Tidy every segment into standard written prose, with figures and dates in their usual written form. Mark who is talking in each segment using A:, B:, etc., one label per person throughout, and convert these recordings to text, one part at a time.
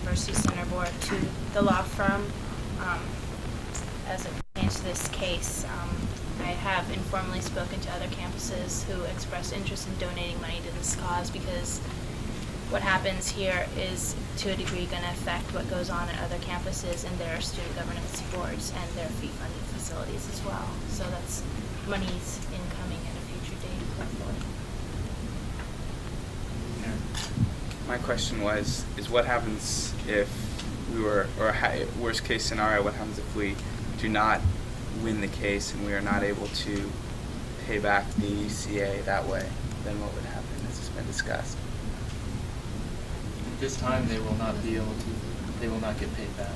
A: University Center Board to the law firm as it pertains to this case. I have informally spoken to other campuses who express interest in donating money to this cause because what happens here is to a degree going to affect what goes on at other campuses and their student governance boards and their fee-funded facilities as well. So that's money's incoming at a future date, hopefully.
B: My question is what happens if we were, or worst case scenario, what happens if we do not win the case and we are not able to pay back the UCA that way? Then what would happen, as has been discussed?
C: At this time, they will not be able to, they will not get paid back.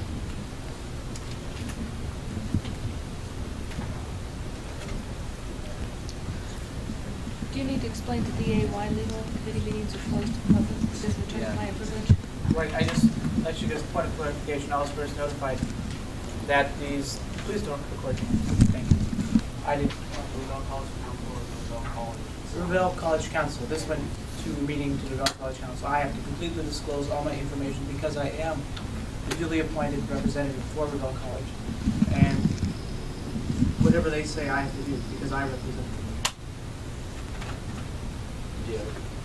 D: Do you need to explain to DA why legal committee meetings are closed to the public because of attorney-client privilege?
E: Right, I just let you just point of clarification. I was first notified that these. Please don't record. Thank you. I didn't.
F: Revelle College Council or Revelle College?
E: Revelle College Council. This went to a meeting to Revelle College Council. I have to completely disclose all my information because I am the duly appointed representative for Revelle College, and whatever they say, I have to do because I represent them.
F: Yeah.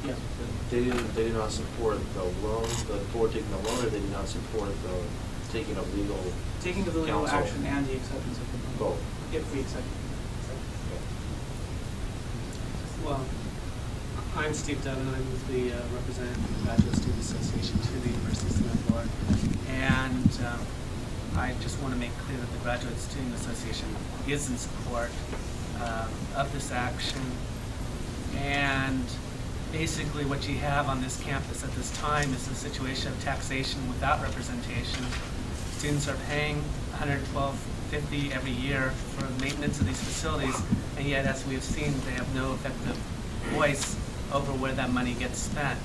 E: Yes.
F: They did not support the loan, the board taking the loan, or they did not support the taking of legal
E: Taking of the legal
F: counsel?
E: action and the acceptance of the loan.
F: Both.
E: If we accept it.
G: Well, I'm Steve Devin. I'm the representative of the Graduate Student Association to the University Senate Board. And I just want to make clear that the Graduate Student Association is in support of this action. And basically what you have on this campus at this time is a situation of taxation without representation. Students are paying $112.50 every year for the maintenance of these facilities, and yet, as we have seen, they have no effective voice over where that money gets spent.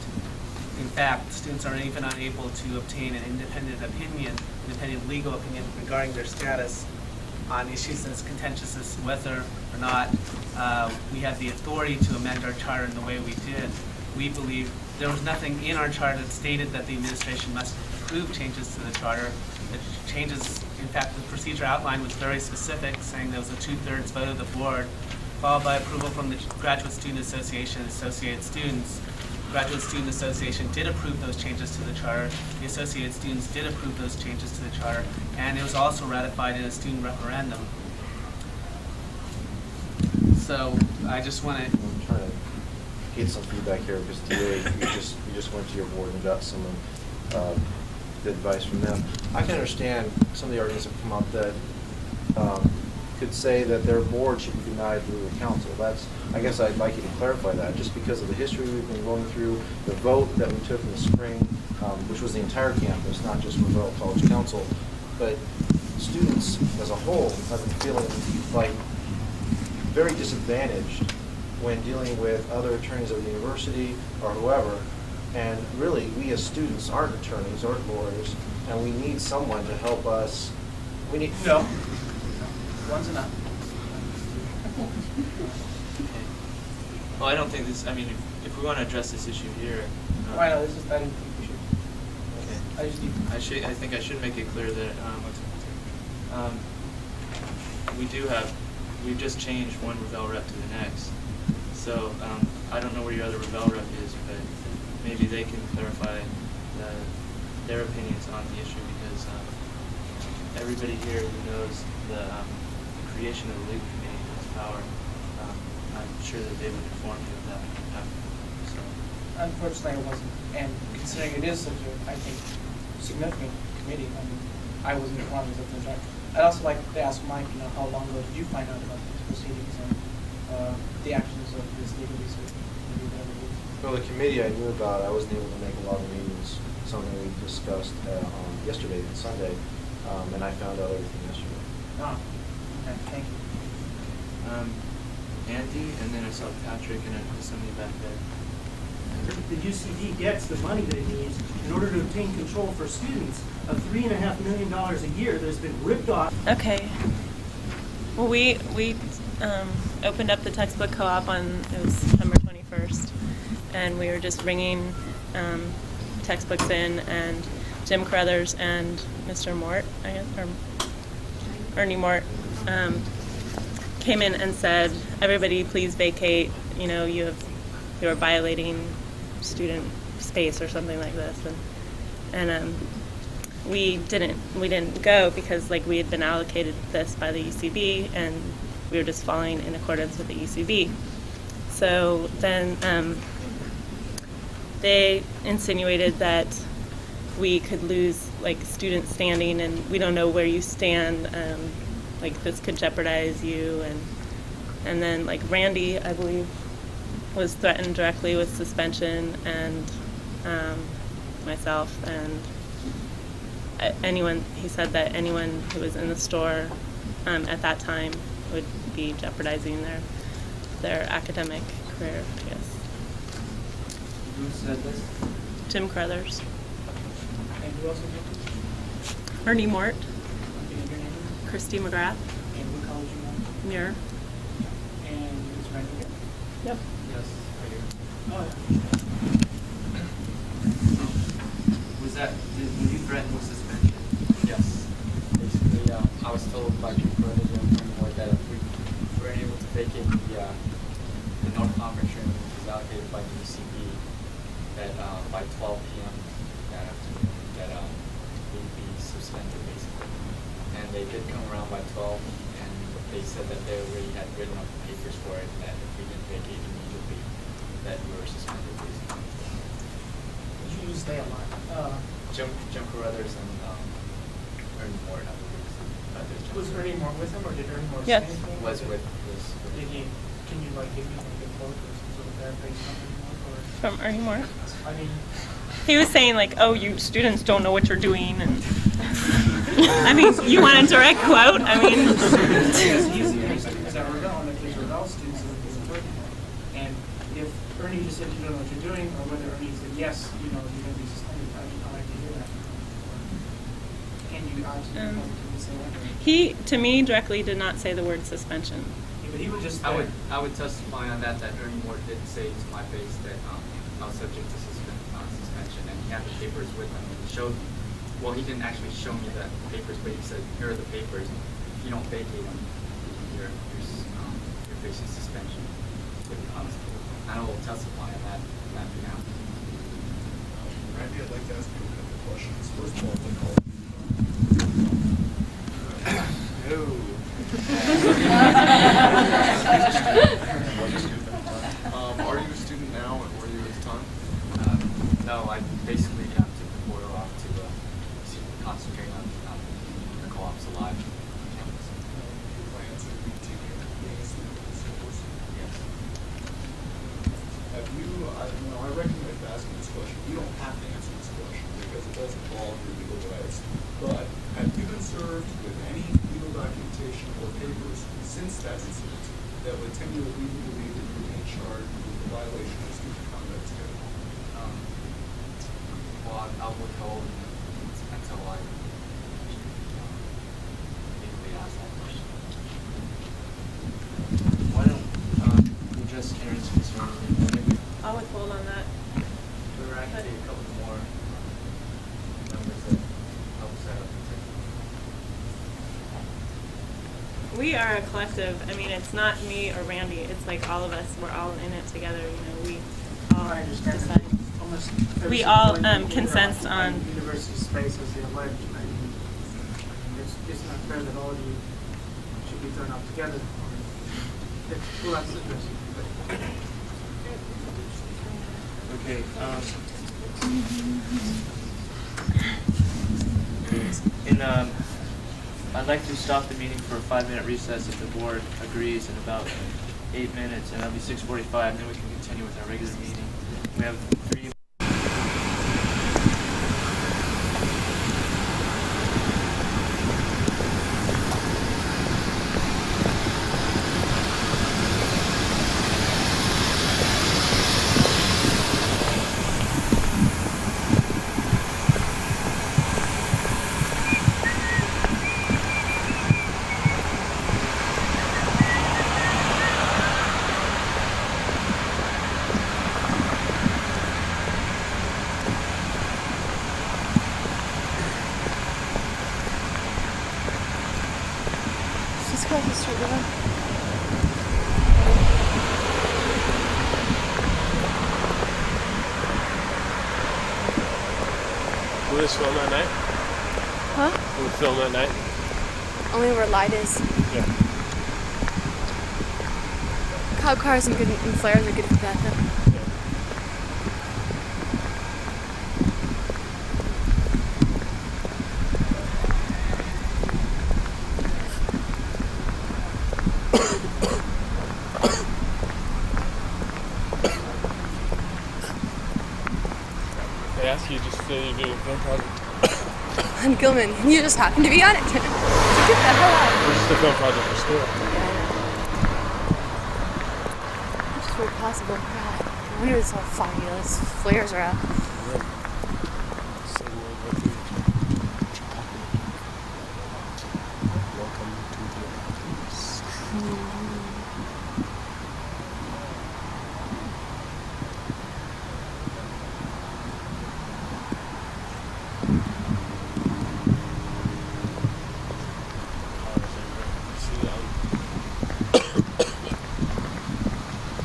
G: In fact, students are even unable to obtain an independent opinion, independent legal opinion regarding their status on issues as contentious as whether or not we had the authority to amend our charter in the way we did. We believe there was nothing in our charter that stated that the administration must approve changes to the charter. The changes, in fact, the procedure outline was very specific, saying there was a 2/3 vote of the board, followed by approval from the Graduate Student Association and Associated Students. The Graduate Student Association did approve those changes to the charter. The Associated Students did approve those changes to the charter, and it was also ratified in a student referendum. So I just want to.
F: I'm trying to get some feedback here because today you just went to your board and got some good advice from them. I can understand some of the arguments that come up that could say that their board should be denied through the council. That's, I guess I'd like you to clarify that, just because of the history we've been going through, the vote that we took in the spring, which was the entire campus, not just Revelle College Council, but students as a whole have been feeling like very disadvantaged when dealing with other attorneys of the university or whoever. And really, we as students aren't attorneys, aren't lawyers, and we need someone to help us. We need
E: No. One's enough.
C: Well, I don't think this, I mean, if we want to address this issue here.
E: Why not? This is, I didn't think we should.
C: Okay.
E: I just need.
C: I think I should make it clear that we've just changed one Revelle rep to the next. So I don't know where your other Revelle rep is, but maybe they can clarify their opinions on the issue, because everybody here who knows the creation of the legal committee has power. I'm sure that they would inform you of that after. So.
E: Unfortunately, I wasn't, and considering it is such a, I think, significant committee, I mean, I wasn't informed of the fact. I'd also like to ask Mike, how long ago did you find out about these proceedings and the actions of this legal research?
F: Well, the committee I knew about, I wasn't able to make a lot of meetings, something we discussed yesterday and Sunday, and I found out everything yesterday.
E: Oh, okay, thank you.
C: Andy, and then I saw Patrick and somebody back there.
H: The UCD gets the money that it needs in order to obtain control for students of $3.5 million a year that has been ripped off.
I: Okay. Well, we opened up the textbook co-op on, it was September 21st, and we were just bringing textbooks in, and Jim Carruthers and Mr. Mort, I guess, or Ernie Mort, came in and said, "Everybody, please vacate. You know, you are violating student space," or something like this, and we didn't go because like we had been allocated this by the UCB, and we were just following in accordance with the UCB. So then they insinuated that we could lose like student standing, and we don't know where you stand. Like this could jeopardize you, and then like Randy, I believe, was threatened directly with suspension, and myself, and anyone. He said that anyone who was in the store at that time would be jeopardizing their academic career. I guess.
E: Who said this?
I: Jim Carruthers.
E: And who else was it?
I: Ernie Mort.
E: Can you hear your name?
I: Christy McGrath.
E: And what college you went?
I: Muir.
E: And Ms. Rankin?
I: Yep.
C: Yes, right here.
E: Oh, yeah.
C: Were you threatened with suspension?
J: Yes. Basically, I was told by people at the Young Board that if we were able to vacate the North Conference room, which was allocated by the UCB, that by 12 p.m. that afternoon, that we'd be suspended basically. And they did come around by 12, and they said that they already had written up the papers for it, that if we didn't vacate immediately, that we were suspended basically.
E: You used they a lot.
J: Jim Carruthers and Ernie Mort, I believe.
E: Was Ernie Moore with him, or did Ernie Moore
I: Yes.
E: say anything?
J: Was with.
E: Did he? Can you like give me like a quote or some sort of paraphrase something more?
I: From Ernie Mort.
E: I mean,
I: He was saying like, "Oh, you students don't know what you're doing," and I mean, you want a direct quote? I mean,
E: he's at Revell, and if there's Revell students that he's working with, and if Ernie just said you don't know what you're doing, or whether Ernie said yes, you know you're going to be suspended, I mean, I like to hear that. Can you absolutely say that?
I: he to me directly did not say the word suspension.
E: Yeah, but he would just.
J: I would testify on that Ernie Mort did say to my face that I was subject to suspension, and he had the papers with him, and he showed me. Well, he didn't actually show me the papers, but he said, "Here are the papers. If you don't vacate them, you're facing suspension." To be honest, I will testify on that behalf.
K: Randy, I'd like to ask you a couple of questions. First of all, what college are you a student now, and were you at the time?
J: No, I basically took the quarter off to concentrate on the co-ops alive campus.
K: You plan to continue being a student at this university?
J: Yes.
K: Have you, I recognize asking this question. You don't have to answer this question because it doesn't involve your legal rights. But have you been served with any legal documentation or papers since that incident that would tend you to lead you to believe that you're being charged with a violation of student conduct schedule?
J: Well, I'll withhold until I legally ask that question.
C: Why don't we address Karen's concern?
I: I'll withhold on that.
J: There were actually a couple more members that helped set up the
I: We are a collective. I mean, it's not me or Randy. It's like all of us. We're all in it together. You know, we all
E: I understand that
I: decide.
E: almost
I: We
E: every
I: all,
E: single point
I: consensed
E: here
I: on-
E: university space as the alleged. I mean, it's not fair that all of you should be thrown out together. Well, that's interesting.
C: Okay. I'd like to stop the meeting for a 5-minute recess if the board agrees in about 8 minutes, and that'll be 6:45, and then we can continue with our regular meeting. We have 3
L: Let's go up the street, River.
M: Will this film at night?
L: Huh?
M: Will it film at night?
L: Only where light is.
M: Yeah.
L: Cop cars and flares are good for that, though.
M: They ask you just say you're doing a film project.
L: I'm Gilman, and you just happen to be on it. So get the hell out.
M: It's just a film project for school.
L: Which is very possible. God, no wonder it's all foggy. Those flares are out.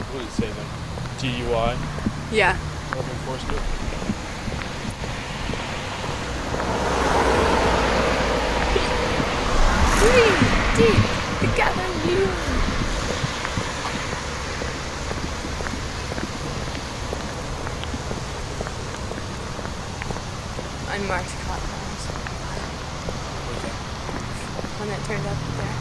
M: What did it say then? DUI?
L: Yeah.
M: Public enforcement?
L: Deep together, you. Unmarked cop cars. One that turned up there.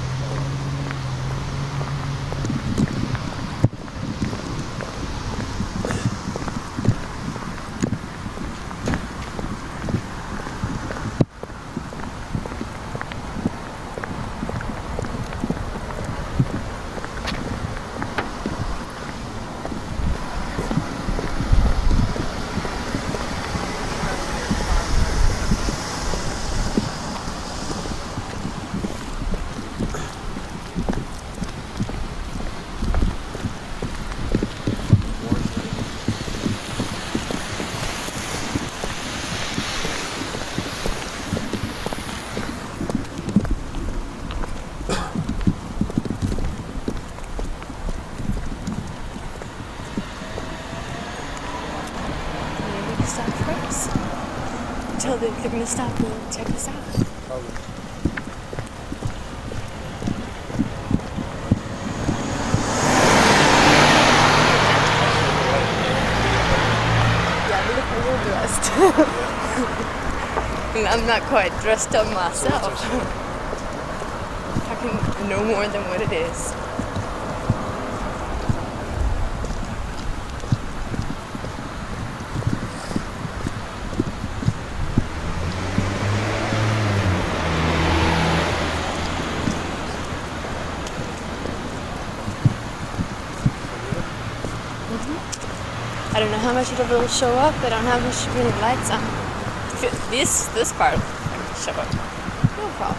L: Stop first. Until they're going to stop and check this out.
M: Probably.
L: Yeah, look how you're dressed. And I'm not quite dressed up myself. I can know more than what it is. I don't know how much it will show up. I don't have much many lights on. This part will show up. No problem.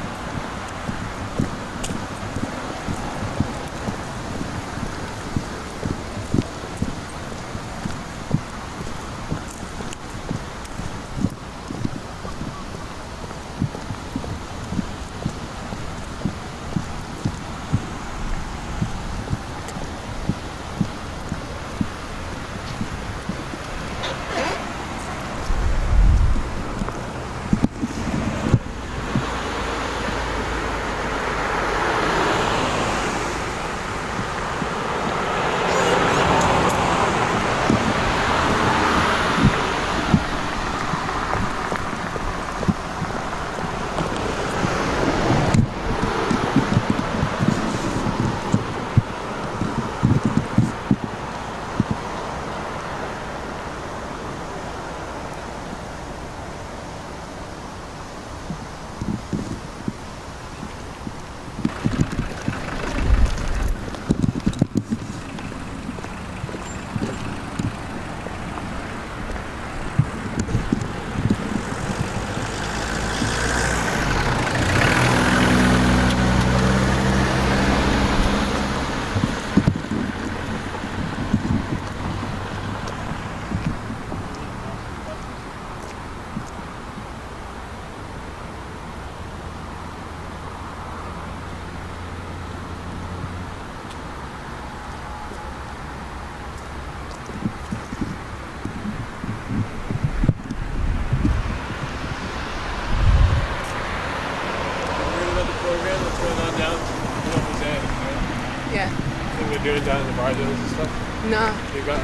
M: doing down in the Barrios and stuff?
L: No.
M: They've got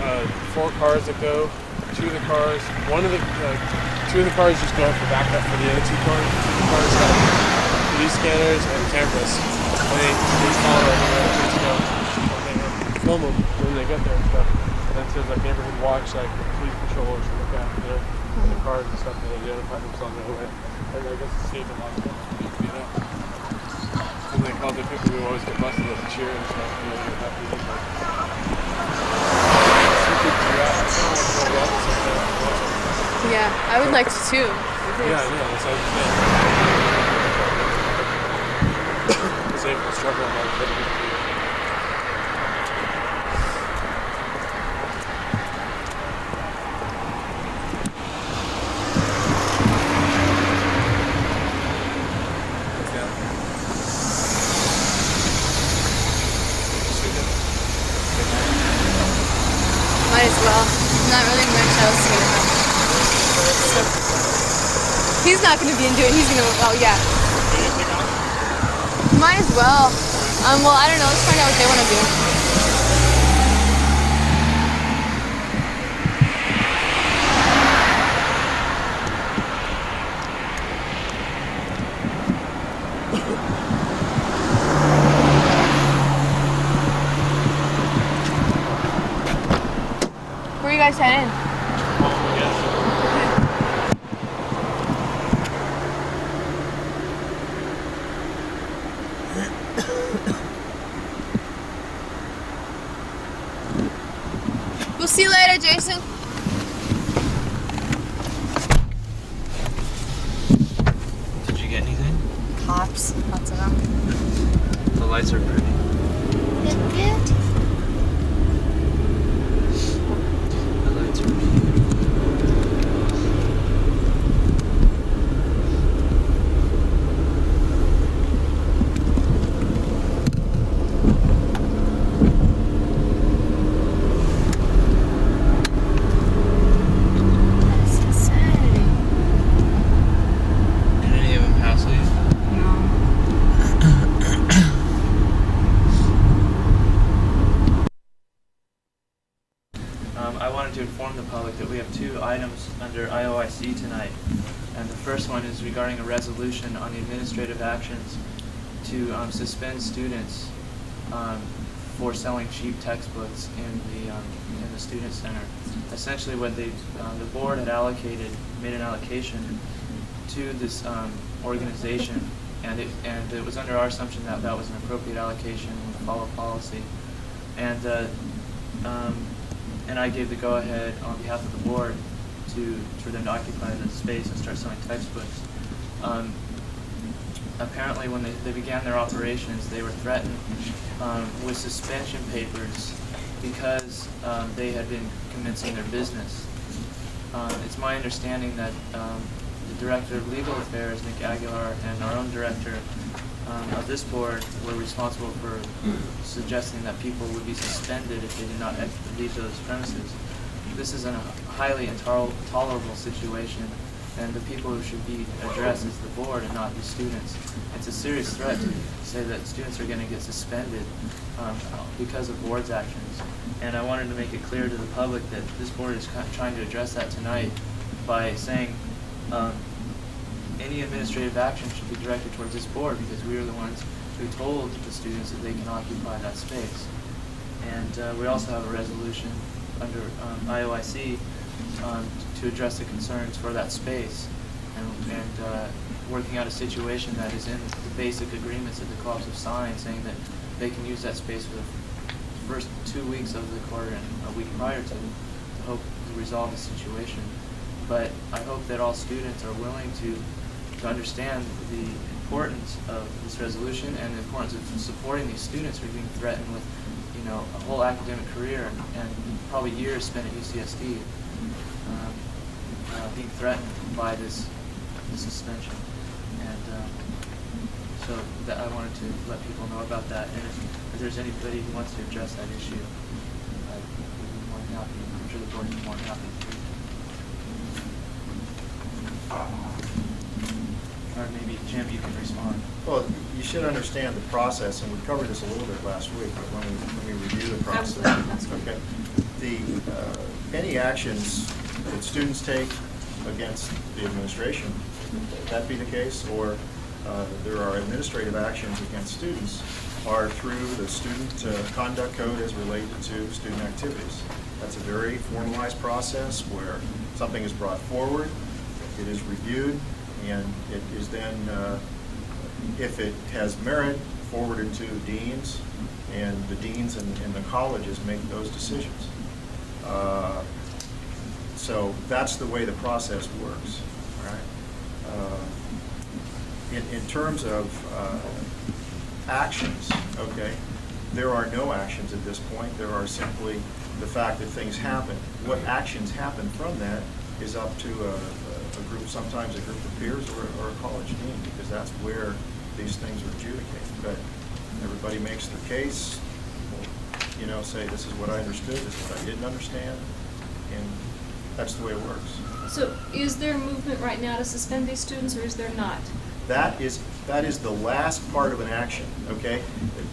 M: 4 cars that go. 2 of the cars, two of the cars just go for backup for the other 2 cars. 2 cars have TV scanners and cameras. And they follow everywhere they go. And they film them when they get there and stuff. And then there's like neighborhood watch, like the police patrollers who look after their cars and stuff, and they identify themselves on their way. And I guess it saves a lot of time, you know. And they call the people who always get busted at the cheer and stuff, you know, they're happy to like.
L: Yeah, I would like to too.
M: Yeah, that's what I'm saying. It's able to struggle and like
L: Might as well. Not really much else here. So, he's not going to be into it. He's going to, oh yeah. Might as well. Well, I don't know. Let's find out what they want to do. Where are you guys heading? We'll see you later, Jason.
C: Did you get anything?
L: Cops. Lots of them.
C: The lights are pretty.
L: They're beautiful.
C: The lights are beautiful. I wanted to inform the public that we have 2 items under IOIC tonight. And the first one is regarding a resolution on the administrative actions to suspend students for selling cheap textbooks in the student center. Essentially what the board had made an allocation to this organization, and it was under our assumption that that was an appropriate allocation and would follow policy. And I gave the go-ahead on behalf of the board for them to occupy the space and start selling textbooks. Apparently, when they began their operations, they were threatened with suspension papers because they had been commencing their business. It's my understanding that the Director of Legal Affairs, Nick Aguilar, and our own Director of this board were responsible for suggesting that people would be suspended if they did not leave those premises. This is a highly intolerable situation, and the people who should be addressed is the board and not the students. It's a serious threat to say that students are going to get suspended because of board's actions. And I wanted to make it clear to the public that this board is trying to address that tonight by saying any administrative action should be directed towards this board, because we are the ones who told the students that they can occupy that space. And we also have a resolution under IOIC to address the concerns for that space, and working out a situation that is in the basic agreements that the clubs have signed, saying that they can use that space for the first 2 weeks of the quarter and a week prior to hope to resolve the situation. But I hope that all students are willing to understand the importance of this resolution and the importance of supporting these students who are being threatened with, a whole academic career and probably years spent at UCSD, being threatened by this suspension. And so that I wanted to let people know about that. And if there's anybody who wants to address that issue, we'd be more than happy. I'm sure the board would be more than happy to. or maybe Jim, you can respond.
F: Well, you should understand the process, and we covered this a little bit last week, but when we review the process. Okay. Any actions that students take against the administration, that be the case, or there are administrative actions against students, are through the student conduct code as related to student activities. That's a very formalized process where something is brought forward, it is reviewed, and it is then, if it has merit, forwarded to deans, and the deans and the colleges make those decisions. So that's the way the process works, all right? In terms of actions, okay, there are no actions at this point. There are simply the fact that things happen. What actions happen from that is up to a group, sometimes a group of peers or a college dean, because that's where these things are adjudicated. But everybody makes their case, you know, say this is what I understood, this is what I didn't understand, and that's the way it works.
D: So is there movement right now to suspend these students, or is there not?
F: That is the last part of an action, okay?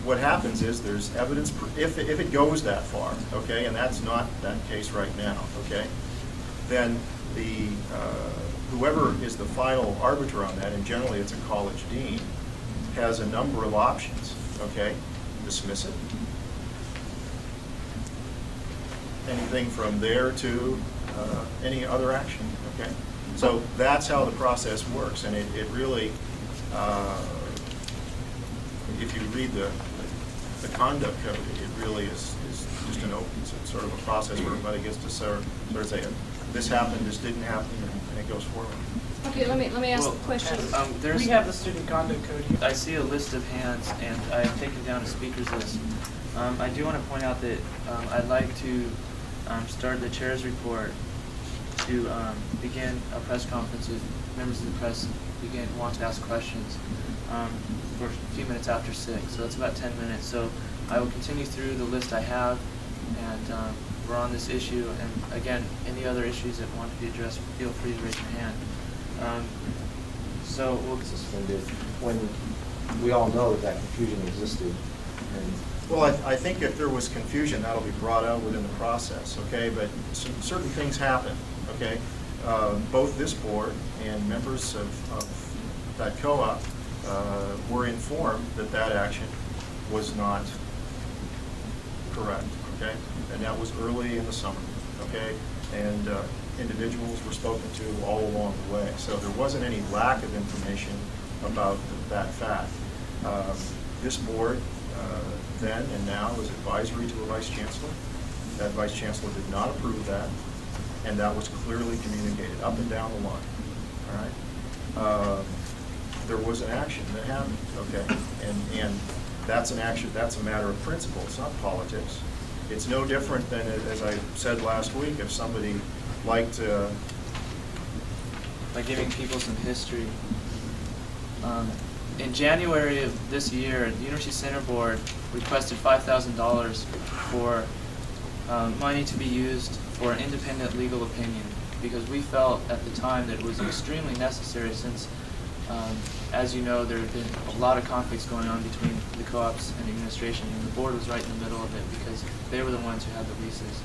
F: What happens is there's evidence, if it goes that far, okay, and that's not that case right now, okay, then the whoever is the final arbiter on that, and generally it's a college dean, has a number of options, okay? Dismiss it. Anything from there to any other action, okay? So that's how the process works, and it really, if you read the conduct code, it really is just an open, it's sort of a process where everybody gets to sort of say, this happened, this didn't happen, and it goes forward.
D: Okay, let me ask a question.
C: We
E: have the student conduct code here.
C: I see a list of hands, and I've taken down a speaker's list. I do want to point out that I'd like to start the chair's report to begin a press conference with members of the press want to ask questions for a few minutes after 6. So that's about 10 minutes. So I will continue through the list I have, and we're on this issue. And again, any other issues that want to be addressed, feel free to raise your hand. So we'll
F: suspended when we all know that confusion existed. And well, I think if there was confusion, that'll be brought out within the process, okay? But certain things happen, okay? Both this board and members of that co-op were informed that that action was not correct, okay? And that was early in the summer, okay? And individuals were spoken to all along the way. So there wasn't any lack of information about that fact. This board then and now is advisory to a vice chancellor. That vice chancellor did not approve that, and that was clearly communicated up and down the line. All right. There was an action that happened, okay, and that's an action. That's a matter of principle. It's not politics. It's no different than, as I said last week, if somebody liked
C: by giving people some history. In January of this year, the University Center Board requested $5,000 for money to be used for an independent legal opinion, because we felt at the time that it was extremely necessary, since, as you know, there have been a lot of conflicts going on between the co-ops and the administration, and the board was right in the middle of it because they were the ones who had the leases.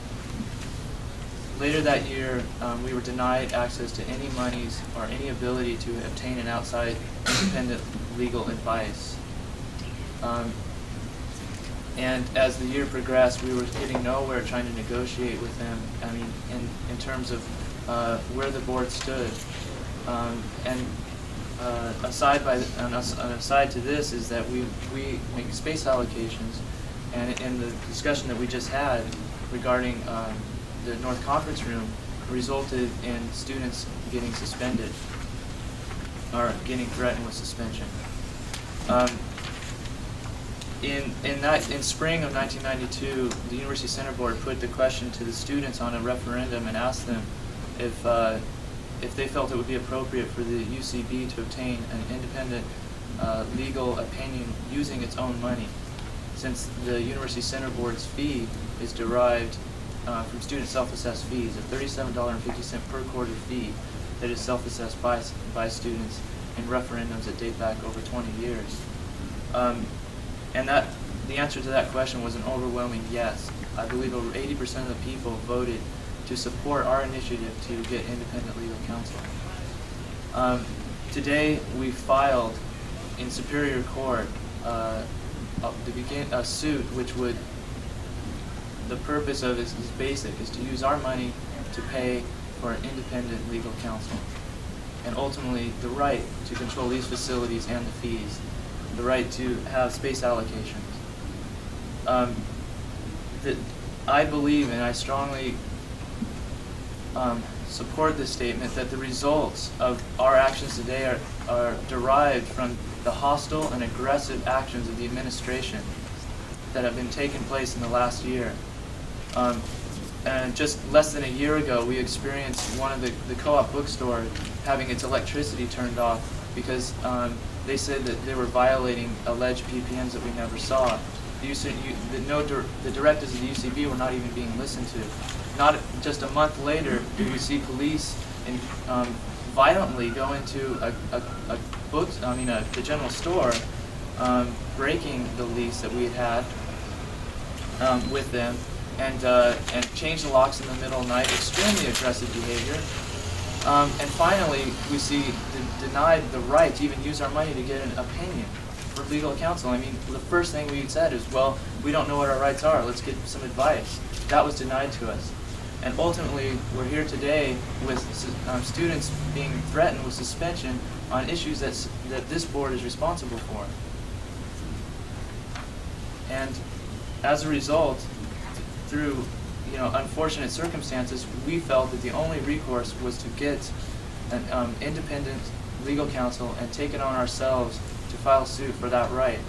C: Later that year, we were denied access to any monies or any ability to obtain an outside independent legal advice. And as the year progressed, we were getting nowhere trying to negotiate with them. I mean, in terms of where the board stood. And an aside to this is that we make space allocations, and in the discussion that we just had regarding the North Conference Room resulted in students getting suspended or getting threatened with suspension. In spring of 1992, the University Center Board put the question to the students on a referendum and asked them if they felt it would be appropriate for the UCB to obtain an independent legal opinion using its own money, since the University Center Board's fee is derived from student self-assessed fees, a $37.50 per quarter fee that is self-assessed by students. in referendums that date back over 20 years. And the answer to that question was an overwhelming yes. I believe over 80% of the people voted to support our initiative to get independent legal counsel. Today we filed in Superior Court a suit which would, the purpose of it is basic, is to use our money to pay for independent legal counsel. And ultimately the right to control these facilities and the fees, the right to have space allocations. I believe, and I strongly support this statement, that the results of our actions today are derived from the hostile and aggressive actions of the administration that have been taking place in the last year. And just less than a year ago, we experienced one of the co-op bookstore having its electricity turned off because they said that they were violating alleged PPMs that we never saw. The directives of the UCB were not even being listened to. Not just a month later did we see police violently go into the general store, breaking the lease that we had with them, and change the locks in the middle of the night. Extremely aggressive behavior. And finally, we see denied the right to even use our money to get an opinion for legal counsel. I mean, the first thing we said is, well, we don't know what our rights are. Let's get some advice. That was denied to us. And ultimately, we're here today with students being threatened with suspension on issues that this board is responsible for. And as a result, through unfortunate circumstances, we felt that the only recourse was to get an independent legal counsel and take it on ourselves to file suit for that right.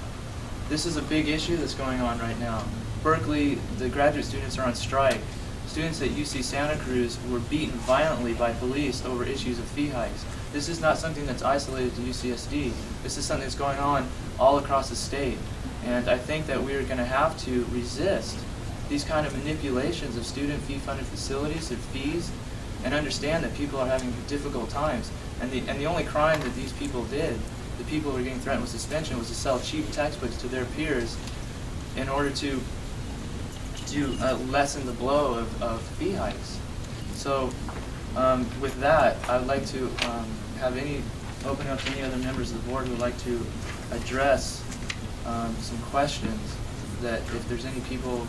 C: This is a big issue that's going on right now. Berkeley, the graduate students are on strike. Students at UC Santa Cruz were beaten violently by police over issues of fee hikes. This is not something that's isolated to UCSD. This is something that's going on all across the state. And I think that we're going to have to resist these kind of manipulations of student fee-funded facilities and fees, and understand that people are having difficult times. And the only crime that these people did, the people who were getting threatened with suspension, was to sell cheap textbooks to their peers in order to lessen the blow of fee hikes. So with that, I'd like to open up to any other members of the board who would like to address some questions, that if there's any people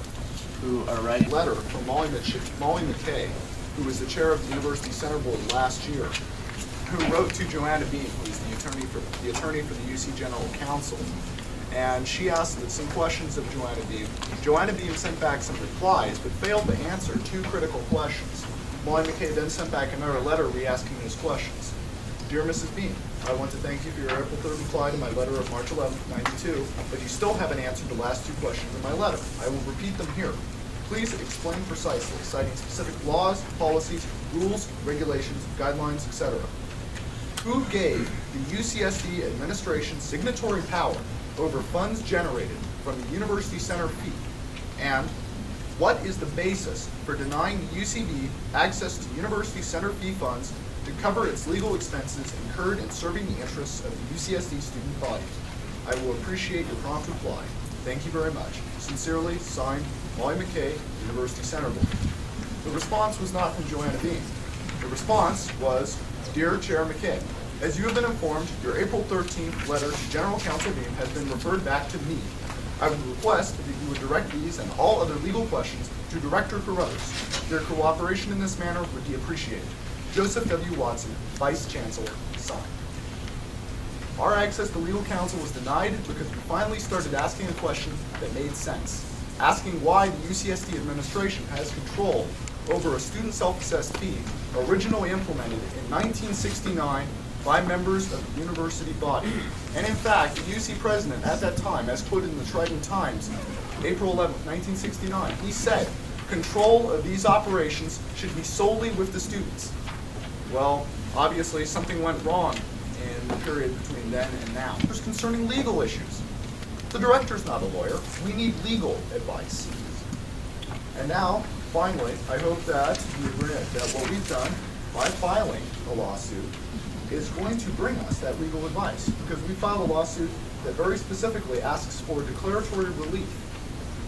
C: who are writing.
K: Letter from Molly McKay, who was the chair of the University Center Board last year, who wrote to Joanna Beam, who is the attorney for the UC General Counsel. And she asked some questions of Joanna Beam. Joanna Beam sent back some replies, but failed to answer 2 critical questions. Molly McKay then sent back another letter re-asking those questions. Dear Mrs. Beam, I want to thank you for your April 3rd reply to my letter of March 11th, '92, but you still haven't answered the last 2 questions in my letter. I will repeat them here. Please explain precisely, citing specific laws, policies, rules, regulations, guidelines, etc. Who gave the UCSD administration signatory power over funds generated from the University Center fee? And what is the basis for denying the UCB access to University Center fee funds to cover its legal expenses incurred in serving the interests of the UCSD student body? I will appreciate your prompt reply. Thank you very much. Sincerely, signed, Molly McKay, University Center Board. The response was not from Joanna Beam. The response was, Dear Chair McKay, as you have been informed, your April 13th letter to General Counsel Beam has been referred back to me. I would request that you would direct these and all other legal questions to Director Carruthers. Your cooperation in this manner would be appreciated. Joseph W. Watson, Vice Chancellor, signed. Our access to legal counsel was denied because we finally started asking a question that made sense. Asking why the UCSD administration has control over a student self-assessed fee originally implemented in 1969 by members of the university body. And in fact, the UC president at that time, as quoted in the Trident Times, April 11, 1969, he said, control of these operations should be solely with the students. Well, obviously something went wrong in the period between then and now. It's concerning legal issues. The director's not a lawyer. We need legal advice. And now, finally, I hope that you agree that what we've done by filing a lawsuit is going to bring us that legal advice, because we filed a lawsuit that very specifically asks for declaratory relief.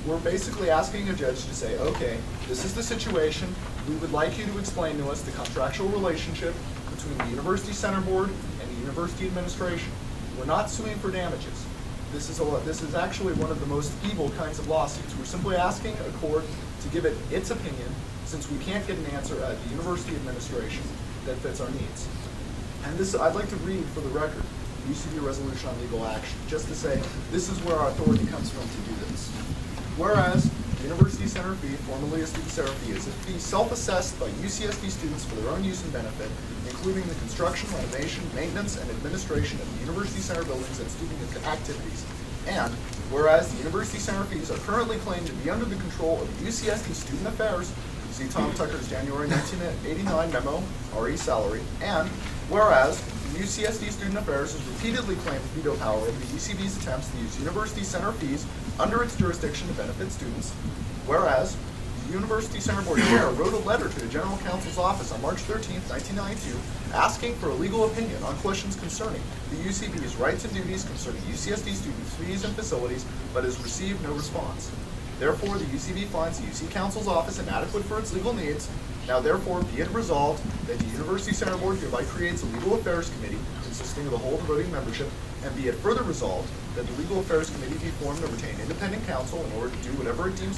K: We're basically asking a judge to say, okay, this is the situation. We would like you to explain to us the contractual relationship between the University Center Board and the University Administration. We're not suing for damages. This is actually one of the most feeble kinds of lawsuits. We're simply asking a court to give it its opinion, since we can't get an answer at the University Administration that fits our needs. And this, I'd like to read for the record, the UCB resolution on legal action, just to say this is where our authority comes from to do this. Whereas the University Center fee, formerly a student center fee, is a fee self-assessed by UCSD students for their own use and benefit, including the construction, renovation, maintenance, and administration of the University Center buildings and student activities. And whereas the University Center fees are currently claimed to be under the control of UCSD Student Affairs, see Tom Tucker's January 1989 memo, RE salary, and whereas the UCSD Student Affairs has repeatedly claimed veto power over the UCB's attempts to use University Center fees under its jurisdiction to benefit students, whereas the University Center Board Chair wrote a letter to the General Counsel's office on March 13, 1992, asking for a legal opinion on questions concerning the UCB's rights and duties concerning UCSD students' fees and facilities, but has received no response. Therefore, the UCB finds the UC Counsel's office inadequate for its legal needs. Now, therefore, be it resolved that the University Center Board hereby creates a Legal Affairs Committee consisting of the whole voting membership, and be it further resolved that the Legal Affairs Committee be formed to retain independent counsel in order to do whatever it deems necessary